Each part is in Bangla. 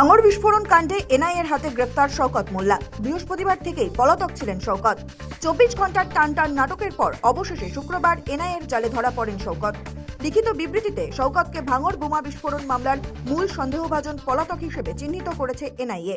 ভাঙড় বিস্ফোরণ কাণ্ডে এনআইএর হাতে গ্রেফতার শওকত মোল্লা। বৃহস্পতিবার থেকেই পলাতক ছিলেন শওকত। 24 ঘন্টার টান নাটকের পর অবশেষে শুক্রবার এনআইএর জালে ধরা পড়েন শওকত। লিখিত বিবৃতিতে শওকতকে ভাঙড় বোমা বিস্ফোরণ মামলার মূল সন্দেহভাজন পলাতক হিসেবে চিহ্নিত করেছে এনআইএ।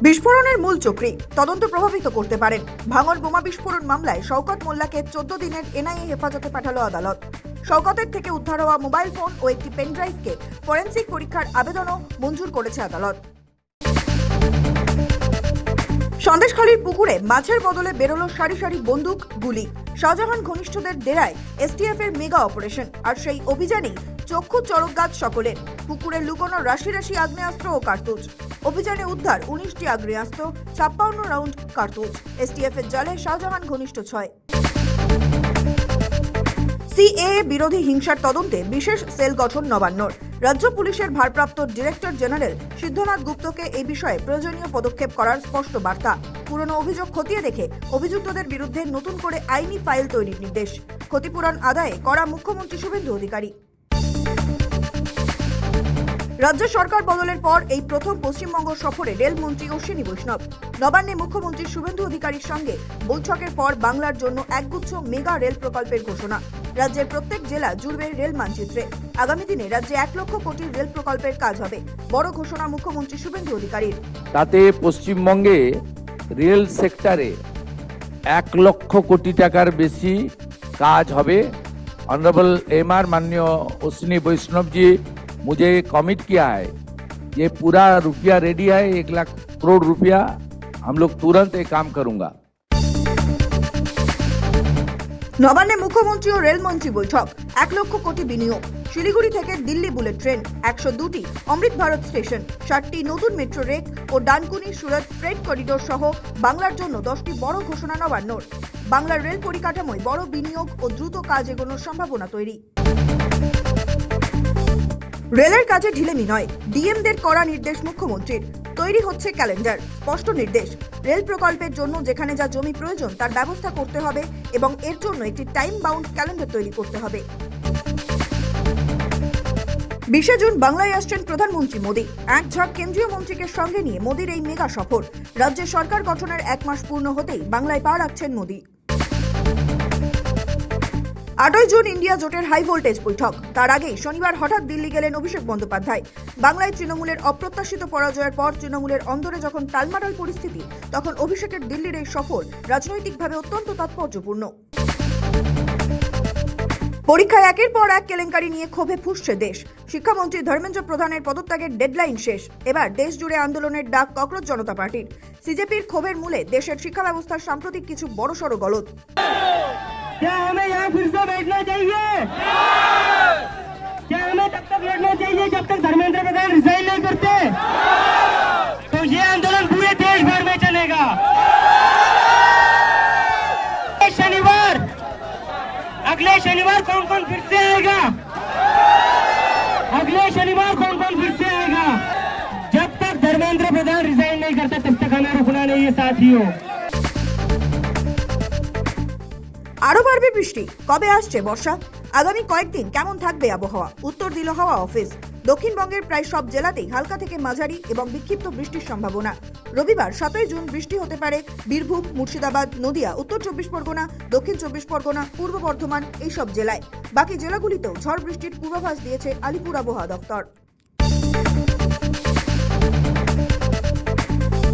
বিস্ফোরণের মূল চক্রী তদন্ত প্রভাবিত করতে পারেন। ভাঙড় বোমা বিস্ফোরণ মামলায় শওকত মোল্লাকে 14 দিনের এনআইএ হেফাজতে পাঠালো আদালত। শওকতের থেকে উদ্ধার হওয়া মোবাইল ফোন ও একটি পেনড্রাইভকে ফরেনসিক পরীক্ষার আবেদনও মঞ্জুর করেছে আদালত। সন্দেশখালীর পুকুরে মাছের বদলে বেরোলো সারি সারি বন্দুক, গুলি। শাহজাহান ঘনিষ্ঠদের ডেরায় এসটিএফ এর মেগা অপারেশন, আর সেই অভিযানেই চক্ষু চড়কগাছ সকলের। পুকুরে লুকোনো রাশি রাশি আগ্নেয়াস্ত্র ও কার্তুজ। অভিযানে উদ্ধার 19টি আগ্নেয়াস্ত্র, 56 রাউন্ড কার্তুজ। এসটিএফ এর জালে শাহজাহান ঘনিষ্ঠ 6। সিএএ বিরোধী হিংসার তদন্তে বিশেষ সেল গঠন নবান্নর। রাজ্য পুলিশের ভারপ্রাপ্ত ডিরেক্টর জেনারেল সিদ্ধনাথ গুপ্তকে এই বিষয়ে প্রয়োজনীয় পদক্ষেপ করার স্পষ্ট বার্তা। পুরনো অভিযোগ খতিয়ে দেখে অভিযুক্তদের বিরুদ্ধে নতুন করে আইনি ফাইল তৈরির নির্দেশ। ক্ষতিপূরণ আদায়ে করা মুখ্যমন্ত্রী শুভেন্দু অধিকারী। রাজ্য সরকার বদলের পর এই প্রথম পশ্চিমবঙ্গ সফরে রেলমন্ত্রী অশ্বিনী বৈষ্ণব। নবান্নে মুখ্যমন্ত্রী শুভেন্দু অধিকারীর সঙ্গে বৈঠকের পর বাংলার জন্য একগুচ্ছ মেগা রেল প্রকল্পের ঘোষণা। রাজ্যের প্রত্যেক জেলা জুড়বে রেল মানচিত্রে। আগামী দিনে রাজ্যে 1 লক্ষ কোটি রেল প্রকল্পের কাজ হবে। বড় ঘোষণা মুখ্যমন্ত্রী শুভেন্দু অধিকারীর। তাতে পশ্চিমবঙ্গে রেল সেক্টরে 1 লক্ষ কোটি টাকার বেশি কাজ হবে। ऑनरेबल एमआर माननीय अश्विनी वैष्णव जी मुझे कमिट किया है, ये पूरा रुपया रेडी है, 1 लाख करोड़ रुपया हम लोग तुरंत ये काम करूंगा। নবান্নে মুখ্যমন্ত্রী ও রেলমন্ত্রী বৈঠক। 1 লক্ষ কোটি বিনিয়োগ। শিলিগুড়ি থেকে দিল্লি বুলেট ট্রেন, 102টি অমৃত ভারত স্টেশন, 60টি নতুন মেট্রো রেক ও ডানকুনি সুরত ফ্রেট করিডোর সহ বাংলার জন্য 10টি বড় ঘোষণা নবান্নর। বাংলার রেল পরিকাঠামোয় বড় বিনিয়োগ ও দ্রুত কাজ এগোনোর সম্ভাবনা তৈরি। রেলের কাজে ঢিলেমি নয়, ডিএমদের কড়া নির্দেশ মুখ্যমন্ত্রীর। তৈরি হচ্ছে ক্যালেন্ডার, স্পষ্ট নির্দেশ। রেল প্রকল্পের জন্য যেখানে যা জমি প্রয়োজন তার ব্যবস্থা করতে হবে এবং এর জন্য একটি টাইম বাউন্ড ক্যালেন্ডার তৈরি করতে হবে। 20 জুন বাংলায় আসছেন প্রধানমন্ত্রী মোদী। এক ঝাঁক কেন্দ্রীয় মন্ত্রীকে সঙ্গে নিয়ে মোদীর এই মেগা সফর। রাজ্যে সরকার গঠনের 1 মাস পূর্ণ হতেই বাংলায় পা রাখছেন মোদী। 8 জুন ইন্ডিয়া জোটের হাই ভোল্টেজ বৈঠক। তার আগেই শনিবার হঠাৎ দিল্লি গেলেন অভিষেক বন্দ্যোপাধ্যায়। বাংলায় তৃণমূলের অপ্রত্যাশিত পরাজয়ের পর তৃণমূলের অন্দরে যখন টালমাটাল পরিস্থিতি, তখন অভিষেকের দিল্লির এই সফর রাজনৈতিকভাবে অত্যন্ত তাৎপর্যপূর্ণ। পরীক্ষায় একের পর এক কেলেঙ্কারি নিয়ে ক্ষোভে ফুঁসছে দেশ। শিক্ষামন্ত্রী ধর্মেন্দ্র প্রধানের পদত্যাগের ডেডলাইন শেষ। এবার দেশ জুড়ে আন্দোলনের ডাক ককরোচ জনতা পার্টির। সিজেপির ক্ষোভের মূলে দেশের শিক্ষা ব্যবস্থার সাম্প্রতিক কিছু বড়সড় গলদ। क्या हमें यहाँ फिर से बैठना चाहिए? क्या हमें तब तक लड़ना चाहिए जब तक धर्मेंद्र प्रधान रिजाइन नहीं करते? तो ये आंदोलन पूरे देश भर में चलेगा। अगले शनिवार कौन कौन फिर से आएगा? अगले शनिवार कौन कौन फिर से आएगा? जब तक धर्मेंद्र प्रधान रिजाइन नहीं करता तब तक हमें रुकना नहीं है साथियों। আরো বাড়বে বৃষ্টি। কবে আসছে বর্ষা? আগামী কয়েকদিন কেমন থাকবে আবহাওয়া? উত্তর দিল হাওয়া অফিস। দক্ষিণবঙ্গের প্রায় সব জেলাতেই হালকা থেকে মাঝারি এবং বিক্ষিপ্ত বৃষ্টির সম্ভাবনা। রবিবার 7 জুন বৃষ্টি হতে পারে বীরভূম, মুর্শিদাবাদ, নদিয়া, উত্তর 24 পরগনা, দক্ষিণ 24 পরগনা, পূর্ব বর্ধমান এইসব জেলায়। বাকি জেলাগুলিতেও ঝড় বৃষ্টির পূর্বাভাস দিয়েছে আলিপুর আবহাওয়া দপ্তর।